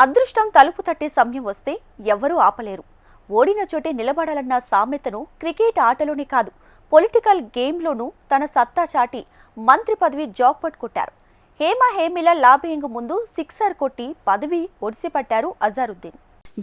అదృష్టం తలుపు తట్టే సమయం వస్తే ఎవ్వరూ ఆపలేరు. ఓడిన చోటే నిలబడాలన్న సామెతను క్రికెట్ ఆటలోనే కాదు, పొలిటికల్ గేమ్లోనూ తన సత్తా చాటి మంత్రి పదవి జాక్పాట్ కొట్టారు. హేమీల లాబింగ్ ముందు సిక్సర్ కొట్టి పదవి ఒడిసిపట్టారు అజారుద్దీన్.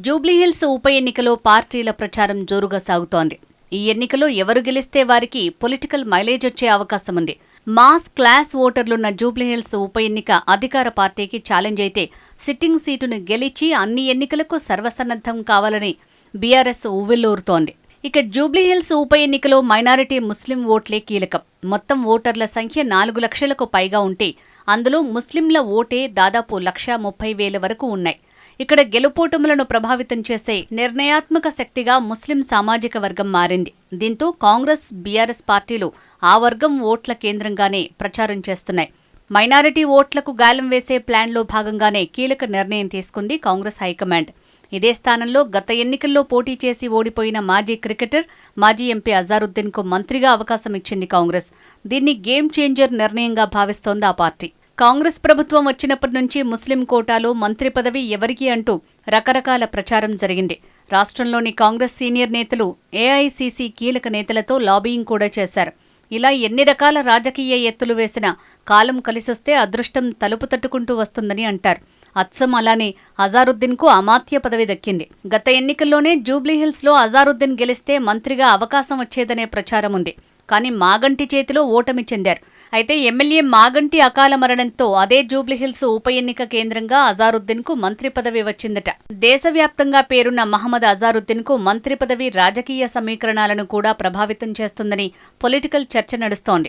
జూబ్లీహిల్స్ ఉప ఎన్నికలో పార్టీల ప్రచారం జోరుగా సాగుతోంది. ఈ ఎన్నికలో ఎవరు గెలిస్తే వారికి పొలిటికల్ మైలేజ్ వచ్చే అవకాశం ఉంది. మాస్ క్లాస్ ఓటర్లున్న జూబ్లీహిల్స్ ఉప ఎన్నిక అధికార పార్టీకి ఛాలెంజ్ అయితే సిట్టింగ్ సీటును గెలిచి అన్ని ఎన్నికలకు సర్వసన్నద్ధం కావాలని బీఆర్ఎస్ ఉవ్విళ్లూరుతోంది. ఇక జూబ్లీహిల్స్ ఉప ఎన్నికలో మైనారిటీ ముస్లిం ఓట్లే కీలకం. మొత్తం ఓటర్ల సంఖ్య 4 లక్షలకు పైగా ఉంటే అందులో ముస్లింల ఓటే దాదాపు 1,30,000 వరకు ఉన్నాయి. ఇక్కడ గెలుపోటములను ప్రభావితం చేసే నిర్ణయాత్మక శక్తిగా ముస్లిం సామాజిక వర్గం మారింది. దీంతో కాంగ్రెస్, బీఆర్ఎస్ పార్టీలు ఆ వర్గం ఓట్ల కేంద్రంగానే ప్రచారం చేస్తున్నాయి. మైనారిటీ ఓట్లకు గాలం వేసే ప్లాన్లో భాగంగానే కీలక నిర్ణయం తీసుకుంది కాంగ్రెస్ హైకమాండ్. ఇదే స్థానంలో గత ఎన్నికల్లో పోటీ చేసి ఓడిపోయిన మాజీ క్రికెటర్, మాజీ ఎంపీ అజారుద్దీన్కు మంత్రిగా అవకాశం ఇచ్చింది కాంగ్రెస్. దీన్ని గేమ్ చేంజర్ నిర్ణయంగా భావిస్తోంది ఆ పార్టీ. కాంగ్రెస్ ప్రభుత్వం వచ్చినప్పటి నుంచి ముస్లిం కోటాలో మంత్రి పదవి ఎవరికి అంటూ రకరకాల ప్రచారం జరిగింది. రాష్ట్రంలోని కాంగ్రెస్ సీనియర్ నేతలు, ఏఐసీసీ కీలక నేతలతో లాబియింగ్ కూడా చేశారు. ఇలా ఎన్ని రకాల రాజకీయ ఎత్తులు వేసినా కాలం కలిసొస్తే అదృష్టం తలుపు తట్టుకుంటూ వస్తుందని అంటారు. అచ్చం అలానే అజారుద్దీన్కు అమాత్య పదవి దక్కింది. గత ఎన్నికల్లోనే జూబ్లీహిల్స్లో అజారుద్దీన్ గెలిస్తే మంత్రిగా అవకాశం వచ్చేదనే ప్రచారం ఉంది. కానీ మాగంటి చేతిలో ఓటమి చెందారు. అయితే ఎమ్మెల్యే మాగంటి అకాల మరణంతో అదే జూబ్లీహిల్స్ ఉప ఎన్నిక కేంద్రంగా అజారుద్దీన్కు మంత్రి పదవి వచ్చిందట. దేశవ్యాప్తంగా పేరున్న మహమ్మద్ అజారుద్దీన్కు మంత్రి పదవి రాజకీయ సమీకరణాలను కూడా ప్రభావితం చేస్తుందని పొలిటికల్ చర్చ నడుస్తోంది.